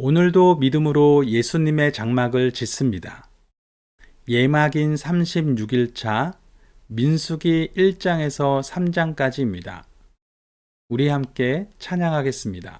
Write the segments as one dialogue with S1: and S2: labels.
S1: 오늘도 믿음으로 예수님의 장막을 짓습니다. 예막인 36일차 민수기 1장에서 3장까지입니다. 우리 함께 찬양하겠습니다.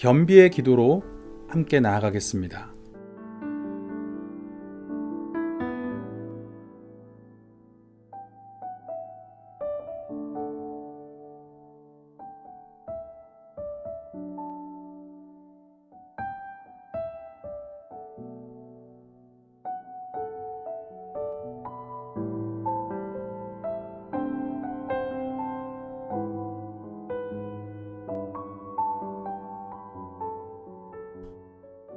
S1: 겸비의 기도로 함께 나아가겠습니다.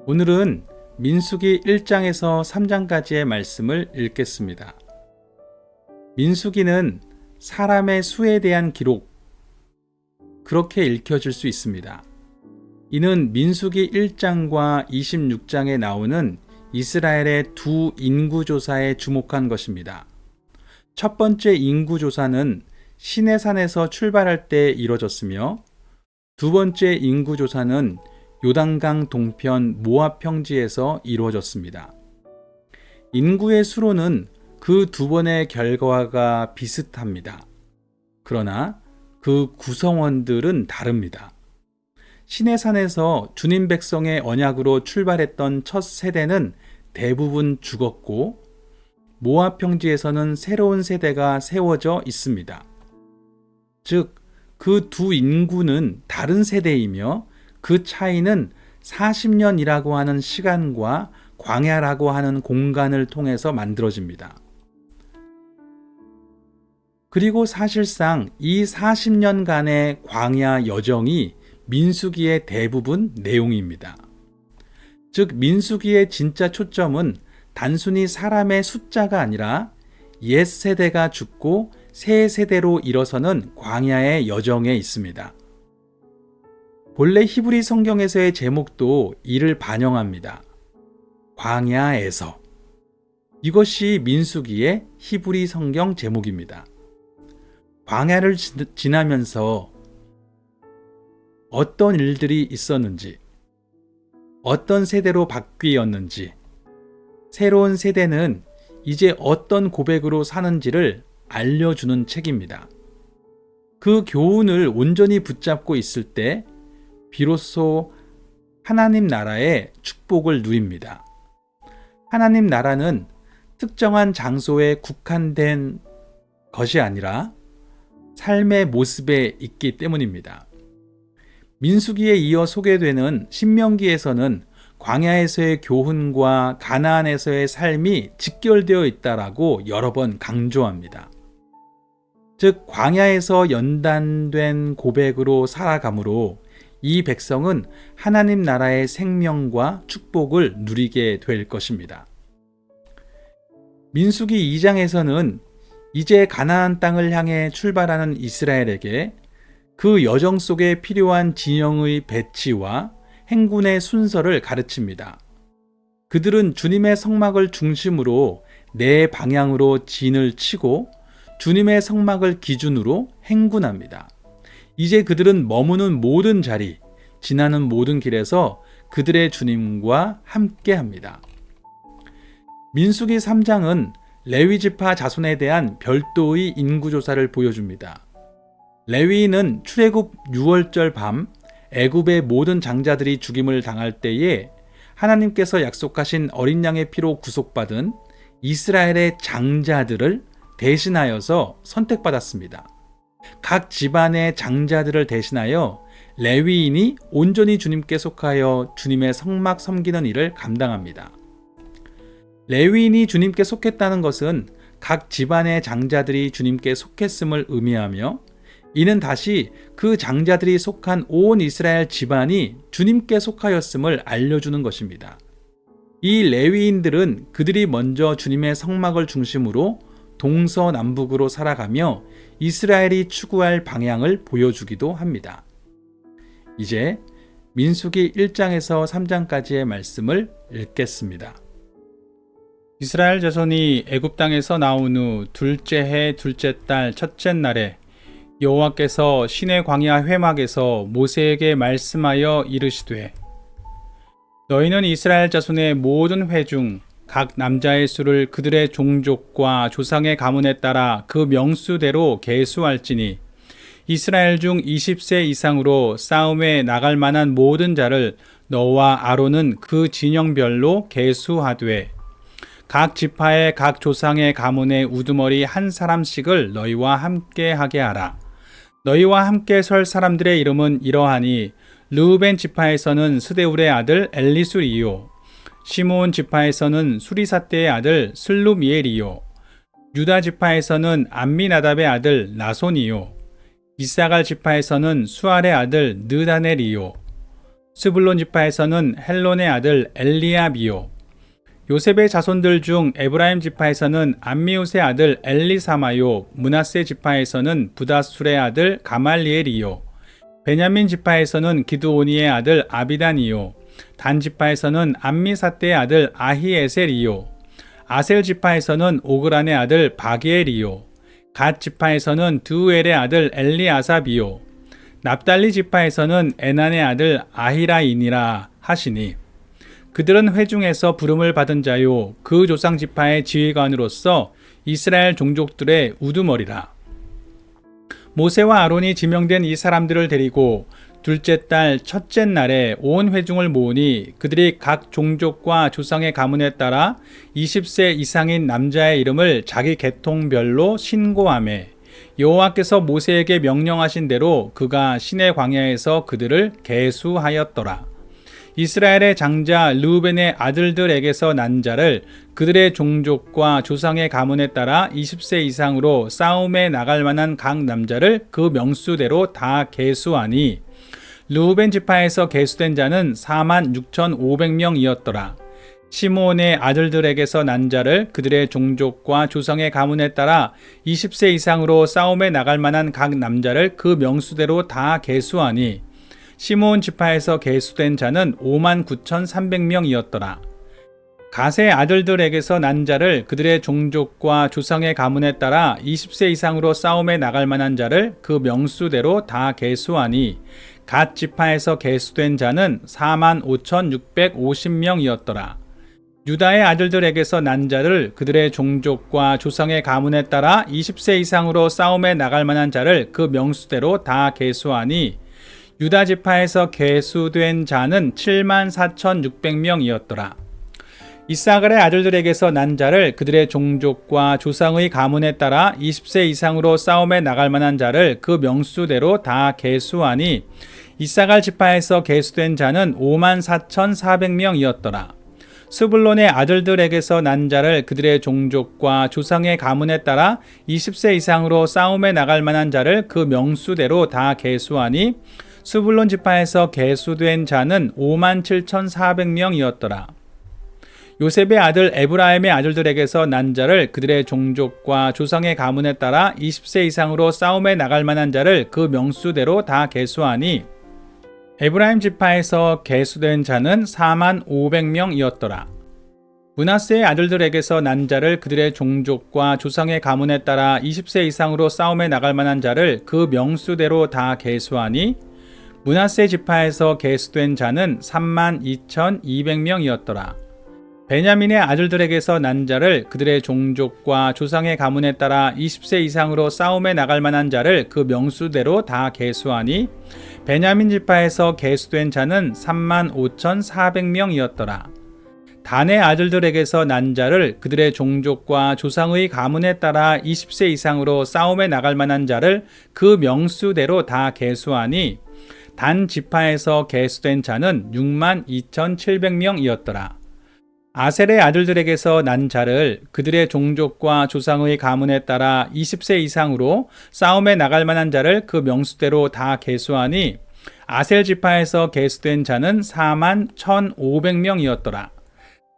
S1: 오늘은 민수기 1장에서 3장까지의 말씀을 읽겠습니다. 민수기는 사람의 수에 대한 기록, 그렇게 읽혀질 수 있습니다. 이는 민수기 1장과 26장에 나오는 이스라엘의 두 인구조사에 주목한 것입니다. 첫 번째 인구조사는 시내산에서 출발할 때 이뤄졌으며, 두 번째 인구조사는 요단강 동편 모압 평지에서 이루어졌습니다. 인구의 수로는 그 두 번의 결과가 비슷합니다. 그러나 그 구성원들은 다릅니다. 시내산에서 주님 백성의 언약으로 출발했던 첫 세대는 대부분 죽었고, 모압 평지에서는 새로운 세대가 세워져 있습니다. 즉, 그 두 인구는 다른 세대이며 그 차이는 40년이라고 하는 시간과 광야라고 하는 공간을 통해서 만들어집니다. 그리고 사실상 이 40년간의 광야 여정이 민수기의 대부분 내용입니다. 즉, 민수기의 진짜 초점은 단순히 사람의 숫자가 아니라 옛 세대가 죽고 새 세대로 일어서는 광야의 여정에 있습니다. 본래 히브리 성경에서의 제목도 이를 반영합니다. 광야에서. 이것이 민수기의 히브리 성경 제목입니다. 광야를 지나면서 어떤 일들이 있었는지, 어떤 세대로 바뀌었는지, 새로운 세대는 이제 어떤 고백으로 사는지를 알려주는 책입니다. 그 교훈을 온전히 붙잡고 있을 때 비로소 하나님 나라의 축복을 누립니다. 하나님 나라는 특정한 장소에 국한된 것이 아니라 삶의 모습에 있기 때문입니다. 민수기에 이어 소개되는 신명기에서는 광야에서의 교훈과 가나안에서의 삶이 직결되어 있다라고 여러 번 강조합니다. 즉, 광야에서 연단된 고백으로 살아가므로 이 백성은 하나님 나라의 생명과 축복을 누리게 될 것입니다. 민수기 2장에서는 이제 가나안 땅을 향해 출발하는 이스라엘에게 그 여정 속에 필요한 진영의 배치와 행군의 순서를 가르칩니다. 그들은 주님의 성막을 중심으로 네 방향으로 진을 치고 주님의 성막을 기준으로 행군합니다. 이제 그들은 머무는 모든 자리, 지나는 모든 길에서 그들의 주님과 함께합니다. 민수기 3장은 레위지파 자손에 대한 별도의 인구조사를 보여줍니다. 레위인은 출애굽 6월절 밤 애굽의 모든 장자들이 죽임을 당할 때에 하나님께서 약속하신 어린 양의 피로 구속받은 이스라엘의 장자들을 대신하여서 선택받았습니다. 각 집안의 장자들을 대신하여 레위인이 온전히 주님께 속하여 주님의 성막 섬기는 일을 감당합니다. 레위인이 주님께 속했다는 것은 각 집안의 장자들이 주님께 속했음을 의미하며, 이는 다시 그 장자들이 속한 온 이스라엘 집안이 주님께 속하였음을 알려주는 것입니다. 이 레위인들은 그들이 먼저 주님의 성막을 중심으로 동서남북으로 살아가며 이스라엘이 추구할 방향을 보여주기도 합니다. 이제 민수기 1장에서 3장까지의 말씀을 읽겠습니다. 이스라엘 자손이 애굽 땅에서 나온 후 둘째 해 둘째 달 첫째 날에 여호와께서 시내 광야 회막에서 모세에게 말씀하여 이르시되, 너희는 이스라엘 자손의 모든 회 중 각 남자의 수를 그들의 종족과 조상의 가문에 따라 그 명수대로 계수할지니, 이스라엘 중 20세 이상으로 싸움에 나갈 만한 모든 자를 너와 아론은 그 진영별로 계수하되, 각 지파의 각 조상의 가문의 우두머리 한 사람씩을 너희와 함께 하게 하라. 너희와 함께 설 사람들의 이름은 이러하니, 르우벤 지파에서는 스데울의 아들 엘리술이요, 시므온 지파에서는 수리사떼의 아들 슬루미엘이요, 유다 지파에서는 암미나답의 아들 나손이요, 이사갈 지파에서는 수알의 아들 느다넬이요, 스불론 지파에서는 헬론의 아들 엘리압이요, 요셉의 자손들 중 에브라임 지파에서는 암미웃의 아들 엘리사마요, 므낫세 지파에서는 부다술의 아들 가말리엘이요, 베냐민 지파에서는 기드오니의 아들 아비단이요, 단 지파에서는 암미사떼의 아들 아히에셀이요, 아셀 지파에서는 오그란의 아들 바기엘이요, 갓 지파에서는 드우엘의 아들 엘리아삽이요, 납달리 지파에서는 에난의 아들 아히라이니라 하시니, 그들은 회중에서 부름을 받은 자요 그 조상 지파의 지휘관으로서 이스라엘 종족들의 우두머리라. 모세와 아론이 지명된 이 사람들을 데리고 둘째 달 첫째 날에 온 회중을 모으니 그들이 각 종족과 조상의 가문에 따라 20세 이상인 남자의 이름을 자기 계통별로 신고하매 여호와께서 모세에게 명령하신 대로 그가 시내 광야에서 그들을 계수하였더라. 이스라엘의 장자 르우벤의 아들들에게서 난 자를 그들의 종족과 조상의 가문에 따라 20세 이상으로 싸움에 나갈 만한 각 남자를 그 명수대로 다 계수하니 르우벤 지파에서 계수된 자는 46,500명이었더라. 시므온의 아들들에게서 난 자를 그들의 종족과 조상의 가문에 따라 20세 이상으로 싸움에 나갈 만한 각 남자를 그 명수대로 다 계수하니 시므온 지파에서 계수된 자는 59,300명이었더라. 갓의 아들들에게서 난 자를 그들의 종족과 조상의 가문에 따라 20세 이상으로 싸움에 나갈 만한 자를 그 명수대로 다 계수하니 갓 지파에서 계수된 자는 45,650명이었더라. 유다의 아들들에게서 난 자를 그들의 종족과 조상의 가문에 따라 20세 이상으로 싸움에 나갈 만한 자를 그 명수대로 다 계수하니 유다 지파에서 계수된 자는 74,600명이었더라. 이사갈의 아들들에게서 난 자를 그들의 종족과 조상의 가문에 따라 20세 이상으로 싸움에 나갈 만한 자를 그 명수대로 다 계수하니 이사갈 지파에서 계수된 자는 54,400명이었더라. 스불론의 아들들에게서 난 자를 그들의 종족과 조상의 가문에 따라 20세 이상으로 싸움에 나갈 만한 자를 그 명수대로 다 계수하니 스불론 지파에서 계수된 자는 57,400명이었더라. 요셉의 아들 에브라임의 아들들에게서 난 자를 그들의 종족과 조상의 가문에 따라 20세 이상으로 싸움에 나갈 만한 자를 그 명수대로 다 계수하니 에브라임 지파에서 계수된 자는 45,000명이었더라. 므낫세의 아들들에게서 난 자를 그들의 종족과 조상의 가문에 따라 20세 이상으로 싸움에 나갈 만한 자를 그 명수대로 다 계수하니 므낫세 지파에서 계수된 자는 32,200명이었더라. 베냐민의 아들들에게서 난 자를 그들의 종족과 조상의 가문에 따라 20세 이상으로 싸움에 나갈 만한 자를 그 명수대로 다 계수하니 베냐민 지파에서 계수된 자는 35,400명이었더라. 단의 아들들에게서 난 자를 그들의 종족과 조상의 가문에 따라 20세 이상으로 싸움에 나갈 만한 자를 그 명수대로 다 계수하니 단 지파에서 계수된 자는 62,700명이었더라. 아셀의 아들들에게서 난 자를 그들의 종족과 조상의 가문에 따라 20세 이상으로 싸움에 나갈 만한 자를 그 명수대로 다 계수하니 아셀 지파에서 계수된 자는 41,500명이었더라.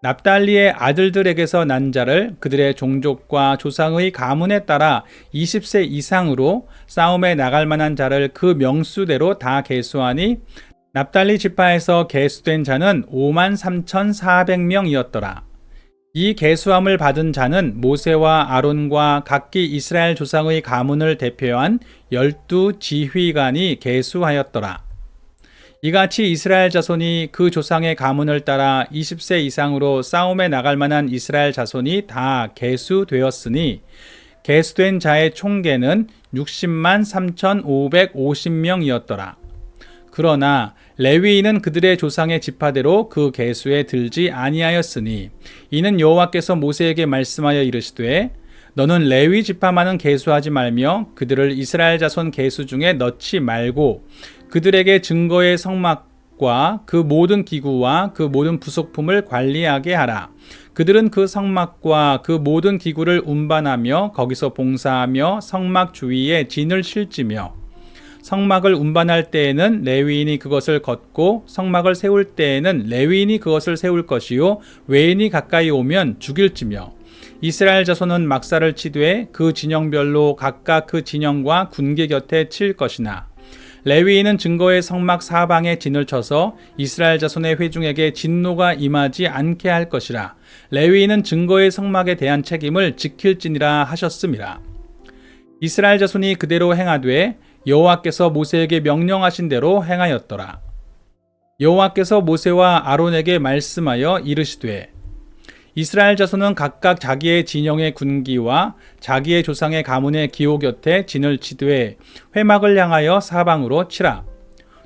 S1: 납달리의 아들들에게서 난 자를 그들의 종족과 조상의 가문에 따라 20세 이상으로 싸움에 나갈 만한 자를 그 명수대로 다 계수하니 납달리 지파에서 계수된 자는 53,400명이었더라. 이 계수함을 받은 자는 모세와 아론과 각기 이스라엘 조상의 가문을 대표한 12 지휘관이 계수하였더라. 이같이 이스라엘 자손이 그 조상의 가문을 따라 20세 이상으로 싸움에 나갈 만한 이스라엘 자손이 다 계수되었으니 계수된 자의 총계는 603,550명이었더라. 그러나 레위인은 그들의 조상의 지파대로 그 계수에 들지 아니하였으니 이는 여호와께서 모세에게 말씀하여 이르시되 너는 레위 지파만은 계수하지 말며 그들을 이스라엘 자손 계수 중에 넣지 말고 그들에게 증거의 성막과 그 모든 기구와 그 모든 부속품을 관리하게 하라. 그들은 그 성막과 그 모든 기구를 운반하며 거기서 봉사하며 성막 주위에 진을 실지며 성막을 운반할 때에는 레위인이 그것을 걷고 성막을 세울 때에는 레위인이 그것을 세울 것이요 외인이 가까이 오면 죽일지며 이스라엘 자손은 막사를 치되 그 진영별로 각각 그 진영과 군계 곁에 칠 것이나 레위인은 증거의 성막 사방에 진을 쳐서 이스라엘 자손의 회중에게 진노가 임하지 않게 할 것이라. 레위인은 증거의 성막에 대한 책임을 지킬지니라 하셨음이라. 이스라엘 자손이 그대로 행하되 여호와께서 모세에게 명령하신 대로 행하였더라. 여호와께서 모세와 아론에게 말씀하여 이르시되 이스라엘 자손은 각각 자기의 진영의 군기와 자기의 조상의 가문의 기호 곁에 진을 치되 회막을 향하여 사방으로 치라.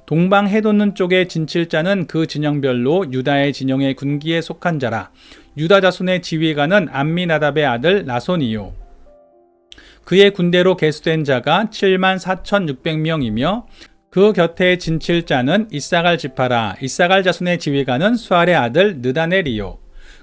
S1: 동방 해돋는 쪽에 진칠 자는 그 진영별로 유다의 진영의 군기에 속한 자라. 유다 자손의 지휘관은 암미나답의 아들 나손이요. 그의 군대로 계수된 자가 74,600명이며 그 곁에 진칠 자는 이사갈 지파라. 이사갈 자손의 지휘관은 수알의 아들 느다넬이요.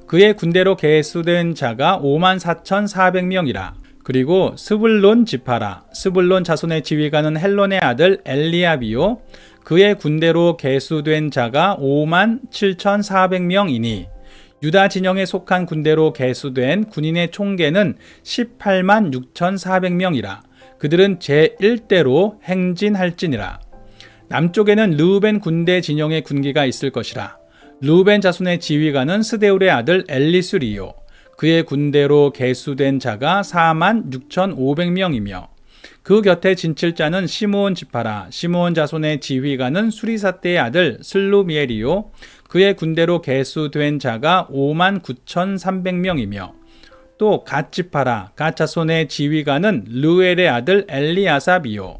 S1: 그의 군대로 계수된 자가 54,400명이라. 그리고 스불론 지파라. 스불론 자손의 지휘관은 헬론의 아들 엘리압이요. 그의 군대로 계수된 자가 57,400명이니 유다 진영에 속한 군대로 계수된 군인의 총계는 186,400명이라. 그들은 제1대로 행진할지니라. 남쪽에는 르우벤 군대 진영의 군기가 있을 것이라. 르우벤 자손의 지휘관은 스데울의 아들 엘리술이요. 그의 군대로 계수된 자가 46,500명이며 그 곁에 진칠 자는 시므온 지파라. 시므온 자손의 지휘관은 수리사대의 아들 슬루미엘이요. 그의 군대로 계수된 자가 59,300명이며 또 갓 지파라. 갓 자손의 지휘관은 르웰의 아들 엘리아삽이요.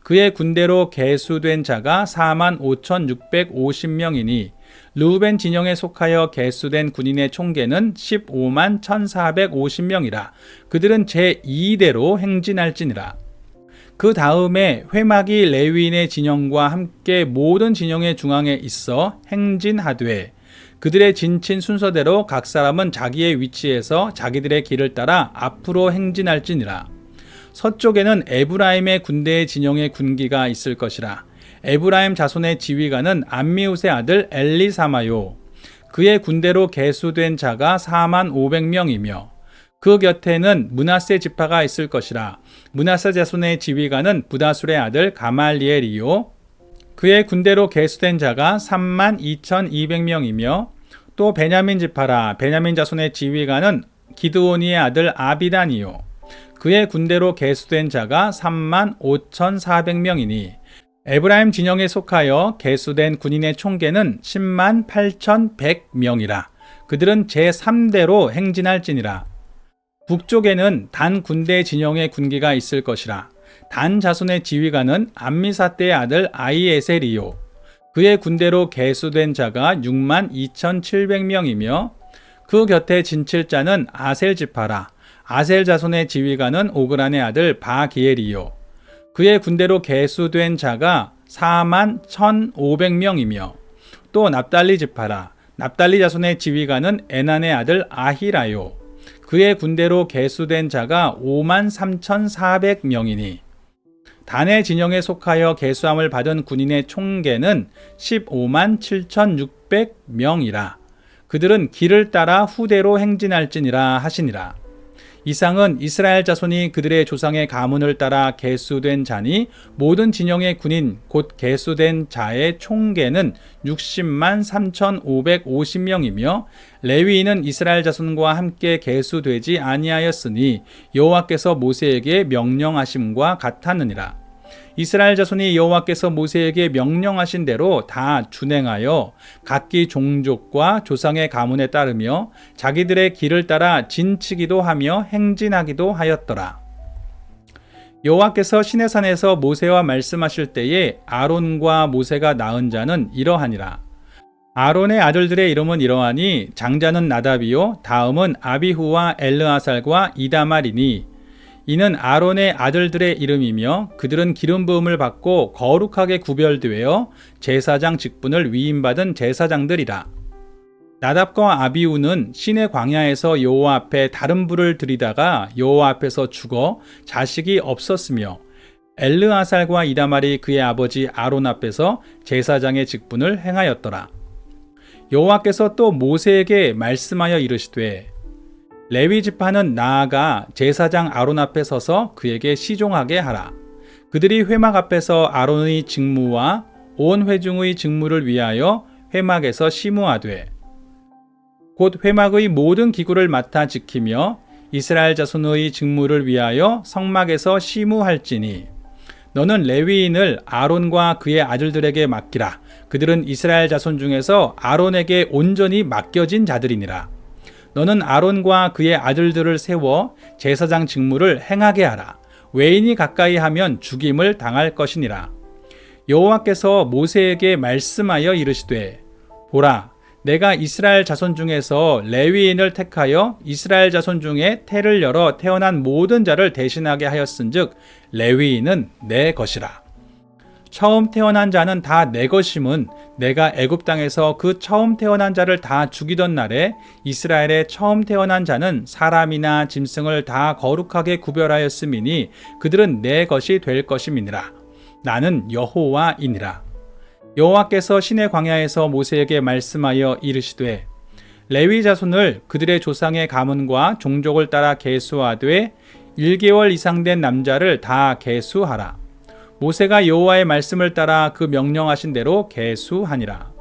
S1: 그의 군대로 계수된 자가 45,650명이니 르우벤 진영에 속하여 계수된 군인의 총계는 151,450명이라. 그들은 제2대로 행진할지니라. 그 다음에 회막이 레위인의 진영과 함께 모든 진영의 중앙에 있어 행진하되 그들의 진친 순서대로 각 사람은 자기의 위치에서 자기들의 길을 따라 앞으로 행진할지니라. 서쪽에는 에브라임의 군대의 진영의 군기가 있을 것이라. 에브라임 자손의 지휘관은 암미웃의 아들 엘리사마요. 그의 군대로 계수된 자가 45,000명이며 그 곁에는 므낫세 지파가 있을 것이라. 므낫세 자손의 지휘관은 부다술의 아들 가말리엘이요. 그의 군대로 계수된 자가 32,200명이며 또 베냐민 지파라. 베냐민 자손의 지휘관은 기드오니의 아들 아비단이요. 그의 군대로 계수된 자가 35,400명이니 에브라임 진영에 속하여 계수된 군인의 총계는 108,100명이라. 그들은 제3대로 행진할지니라. 북쪽에는 단 군대 진영의 군기가 있을 것이라. 단 자손의 지휘관은 암미사대의 아들 아이에셀이요. 그의 군대로 계수된 자가 62,700명이며 그 곁에 진칠 자는 아셀 지파라. 아셀 자손의 지휘관은 오그란의 아들 바기엘이요. 그의 군대로 계수된 자가 41,500명이며 또 납달리 지파라. 납달리 자손의 지휘관은 에난의 아들 아히라요. 그의 군대로 계수된 자가 53,400명이니 단의 진영에 속하여 계수함을 받은 군인의 총계는 157,600명이라. 그들은 길을 따라 후대로 행진할지니라 하시니라. 이상은 이스라엘 자손이 그들의 조상의 가문을 따라 계수된 자니 모든 진영의 군인 곧 계수된 자의 총계는 603,550명이며 레위인은 이스라엘 자손과 함께 계수되지 아니하였으니 여호와께서 모세에게 명령하심과 같았느니라. 이스라엘 자손이 여호와께서 모세에게 명령하신 대로 다 준행하여 각기 종족과 조상의 가문에 따르며 자기들의 길을 따라 진치기도 하며 행진하기도 하였더라. 여호와께서 시내산에서 모세와 말씀하실 때에 아론과 모세가 낳은 자는 이러하니라. 아론의 아들들의 이름은 이러하니 장자는 나답이요 다음은 아비후와 엘르아살과 이다말이니 이는 아론의 아들들의 이름이며 그들은 기름 부음을 받고 거룩하게 구별되어 제사장 직분을 위임받은 제사장들이라. 나답과 아비후는 시내 광야에서 여호와 앞에 다른 불을 들이다가 여호와 앞에서 죽어 자식이 없었으며 엘르아살과 이다말이 그의 아버지 아론 앞에서 제사장의 직분을 행하였더라. 여호와께서 또 모세에게 말씀하여 이르시되 레위 지파는 나아가 제사장 아론 앞에 서서 그에게 시종하게 하라. 그들이 회막 앞에서 아론의 직무와 온 회중의 직무를 위하여 회막에서 시무하되 곧 회막의 모든 기구를 맡아 지키며 이스라엘 자손의 직무를 위하여 성막에서 시무할지니 너는 레위인을 아론과 그의 아들들에게 맡기라. 그들은 이스라엘 자손 중에서 아론에게 온전히 맡겨진 자들이니라. 너는 아론과 그의 아들들을 세워 제사장 직무를 행하게 하라. 외인이 가까이 하면 죽임을 당할 것이니라. 여호와께서 모세에게 말씀하여 이르시되, 보라, 내가 이스라엘 자손 중에서 레위인을 택하여 이스라엘 자손 중에 태를 열어 태어난 모든 자를 대신하게 하였은즉 레위인은 내 것이라. 처음 태어난 자는 다 내 것임은 내가 애굽 땅에서 그 처음 태어난 자를 다 죽이던 날에 이스라엘의 처음 태어난 자는 사람이나 짐승을 다 거룩하게 구별하였음이니 그들은 내 것이 될 것임이니라. 나는 여호와이니라. 여호와께서 시내 광야에서 모세에게 말씀하여 이르시되, 레위 자손을 그들의 조상의 가문과 종족을 따라 계수하되 1개월 이상 된 남자를 다 계수하라. 모세가 여호와의 말씀을 따라 그 명령하신 대로 계수하니라.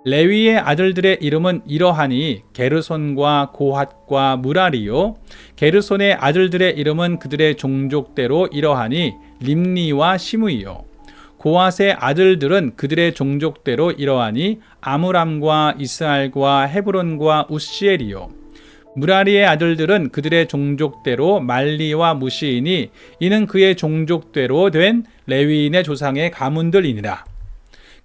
S1: 레위의 아들들의 이름은 이러하니 게르손과 고핫과 무라리요. 게르손의 아들들의 이름은 그들의 종족대로 이러하니 림니와 시므이요. 고핫의 아들들은 그들의 종족대로 이러하니 아므람과 이스알과 헤브론과 우시엘이요. 무라리의 아들들은 그들의 종족대로 말리와 무시이니 이는 그의 종족대로 된 레위인의 조상의 가문들이니라.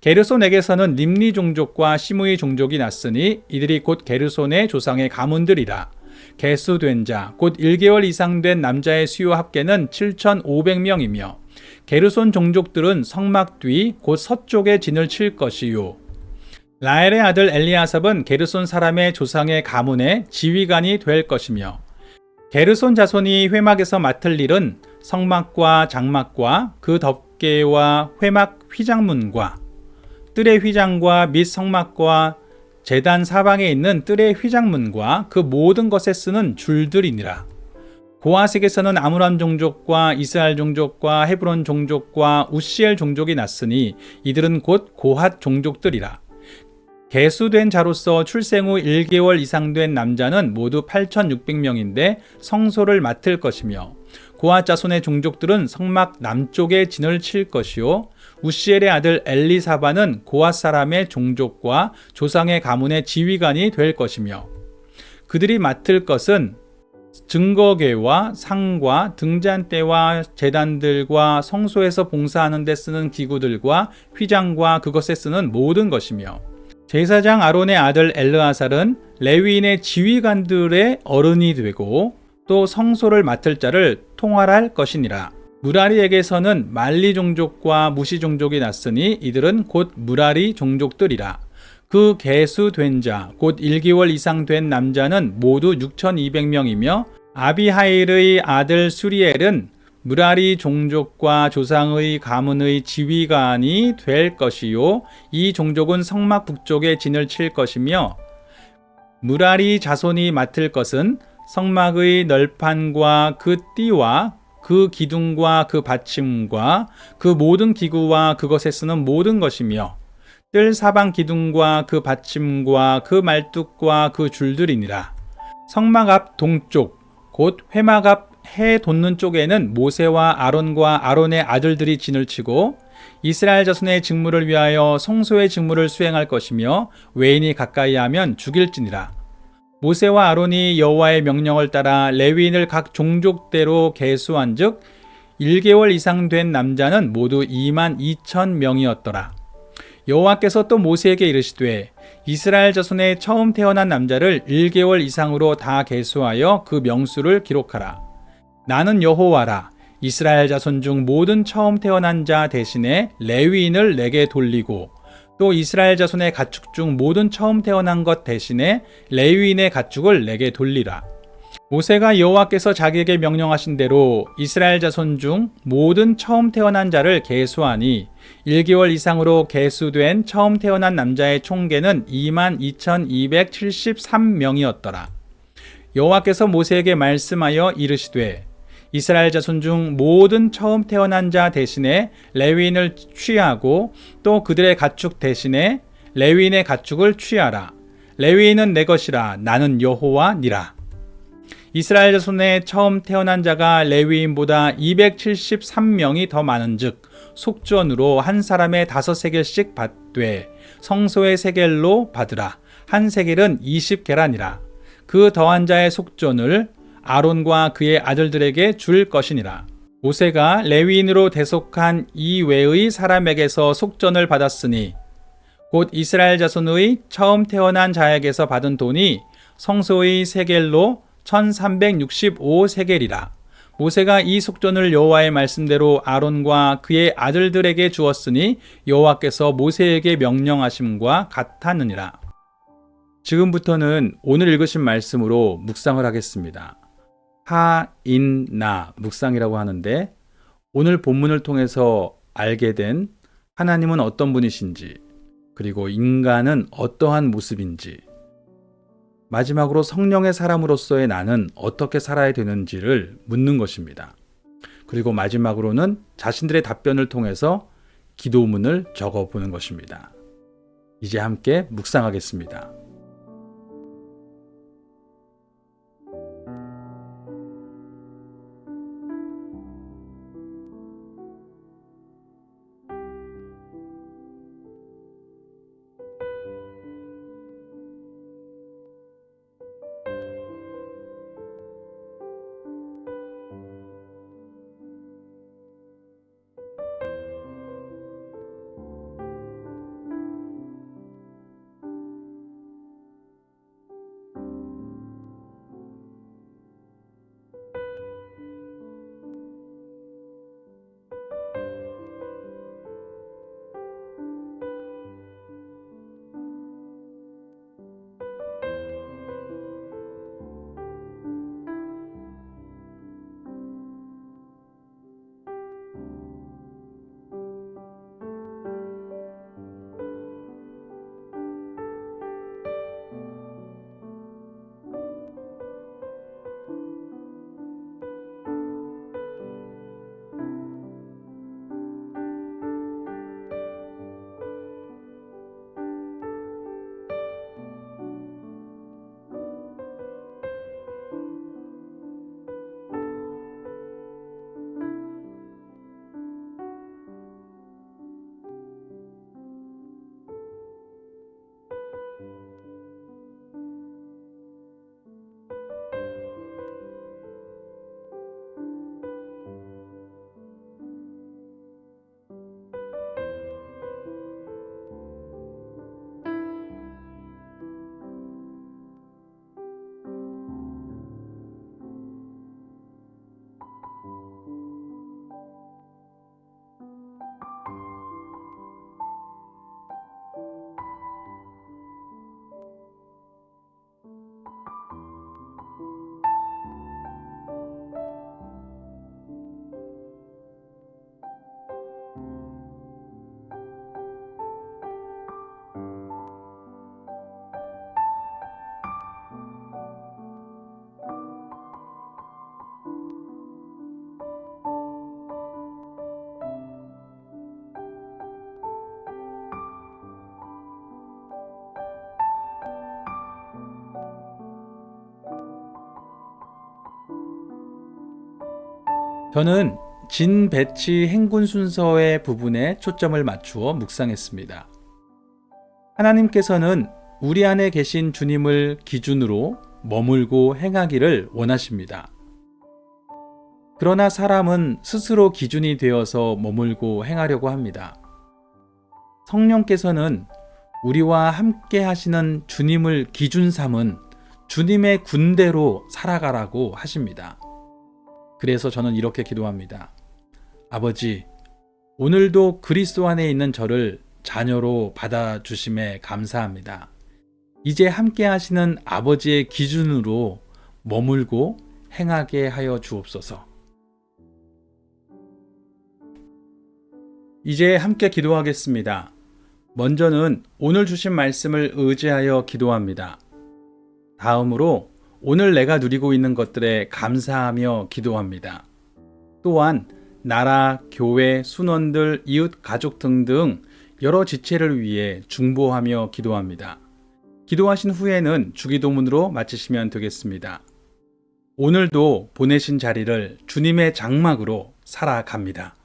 S1: 게르손에게서는 림니 종족과 시므이 종족이 났으니 이들이 곧 게르손의 조상의 가문들이라. 계수된 자, 곧 1개월 이상 된 남자의 수요 합계는 7,500명이며 게르손 종족들은 성막 뒤 곧 서쪽에 진을 칠 것이요. 라엘의 아들 엘리아삽은 게르손 사람의 조상의 가문의 지휘관이 될 것이며 게르손 자손이 회막에서 맡을 일은 성막과 장막과 그 덮개와 회막 휘장문과 뜰의 휘장과 및 성막과 제단 사방에 있는 뜰의 휘장문과 그 모든 것에 쓰는 줄들이니라. 고핫에게서는 아므람 종족과 이스알 종족과 헤브론 종족과 우시엘 종족이 났으니 이들은 곧 고핫 종족들이라. 계수된 자로서 출생 후 1개월 이상 된 남자는 모두 8,600명인데 성소를 맡을 것이며 고핫 자손의 종족들은 성막 남쪽에 진을 칠 것이요. 우시엘의 아들 엘리사바는 고핫 사람의 종족과 조상의 가문의 지휘관이 될 것이며 그들이 맡을 것은 증거궤와 상과 등잔대와 제단들과 성소에서 봉사하는 데 쓰는 기구들과 휘장과 그것에 쓰는 모든 것이며 제사장 아론의 아들 엘르아살은 레위인의 지휘관들의 어른이 되고 또 성소를 맡을 자를 통할할 것이니라. 무라리에게서는 말리 종족과 무시 종족이 났으니 이들은 곧 무라리 종족들이라. 그 계수된 자, 곧 1개월 이상 된 남자는 모두 6,200명이며 아비하일의 아들 수리엘은 무라리 종족과 조상의 가문의 지휘관이 될 것이요. 이 종족은 성막 북쪽에 진을 칠 것이며 무라리 자손이 맡을 것은 성막의 널판과 그 띠와 그 기둥과 그 받침과 그 모든 기구와 그것에 쓰는 모든 것이며 뜰 사방 기둥과 그 받침과 그 말뚝과 그 줄들이니라. 성막 앞 동쪽 곧 회막 앞 해 돋는 쪽에는 모세와 아론과 아론의 아들들이 진을 치고 이스라엘 자손의 직무를 위하여 성소의 직무를 수행할 것이며 외인이 가까이 하면 죽일지니라. 모세와 아론이 여호와의 명령을 따라 레위인을 각 종족대로 계수한즉 1개월 이상 된 남자는 모두 22,000명이었더라. 여호와께서 또 모세에게 이르시되 이스라엘 자손의 처음 태어난 남자를 1개월 이상으로 다 계수하여 그 명수를 기록하라. 나는 여호와라. 이스라엘 자손 중 모든 처음 태어난 자 대신에 레위인을 내게 돌리고 또 이스라엘 자손의 가축 중 모든 처음 태어난 것 대신에 레위인의 가축을 내게 돌리라. 모세가 여호와께서 자기에게 명령하신 대로 이스라엘 자손 중 모든 처음 태어난 자를 계수하니 1개월 이상으로 계수된 처음 태어난 남자의 총계는 22,273명이었더라. 여호와께서 모세에게 말씀하여 이르시되 이스라엘 자손 중 모든 처음 태어난 자 대신에 레위인을 취하고 또 그들의 가축 대신에 레위인의 가축을 취하라. 레위인은 내 것이라. 나는 여호와니라. 이스라엘 자손에 처음 태어난 자가 레위인보다 273명이 더 많은즉 속전으로 한 사람의 5세겔씩 받되 성소의 세겔로 받으라. 한 세겔은 20계란이라. 그 더한 자의 속전을 아론과 그의 아들들에게 줄 것이니라. 모세가 레위인으로 대속한 이외의 사람에게서 속전을 받았으니 곧 이스라엘 자손의 처음 태어난 자에게서 받은 돈이 성소의 세겔로 1365세겔이라. 모세가 이 속전을 여호와의 말씀대로 아론과 그의 아들들에게 주었으니 여호와께서 모세에게 명령하심과 같았느니라. 지금부터는 오늘 읽으신 말씀으로 묵상을 하겠습니다. 하인나 묵상이라고 하는데 오늘 본문을 통해서 알게 된 하나님은 어떤 분이신지, 그리고 인간은 어떠한 모습인지, 마지막으로 성령의 사람으로서의 나는 어떻게 살아야 되는지를 묻는 것입니다. 그리고 마지막으로는 자신들의 답변을 통해서 기도문을 적어보는 것입니다. 이제 함께 묵상하겠습니다. 저는 진, 배치, 행군 순서의 부분에 초점을 맞추어 묵상했습니다. 하나님께서는 우리 안에 계신 주님을 기준으로 머물고 행하기를 원하십니다. 그러나 사람은 스스로 기준이 되어서 머물고 행하려고 합니다. 성령께서는 우리와 함께 하시는 주님을 기준 삼은 주님의 군대로 살아가라고 하십니다. 그래서 저는 이렇게 기도합니다. 아버지, 오늘도 그리스도 안에 있는 저를 자녀로 받아주심에 감사합니다. 이제 함께 하시는 아버지의 기준으로 머물고 행하게 하여 주옵소서. 이제 함께 기도하겠습니다. 먼저는 오늘 주신 말씀을 의지하여 기도합니다. 다음으로 오늘 내가 누리고 있는 것들에 감사하며 기도합니다. 또한 나라, 교회, 순원들, 이웃, 가족 등등 여러 지체를 위해 중보하며 기도합니다. 기도하신 후에는 주기도문으로 마치시면 되겠습니다. 오늘도 보내신 자리를 주님의 장막으로 살아갑니다.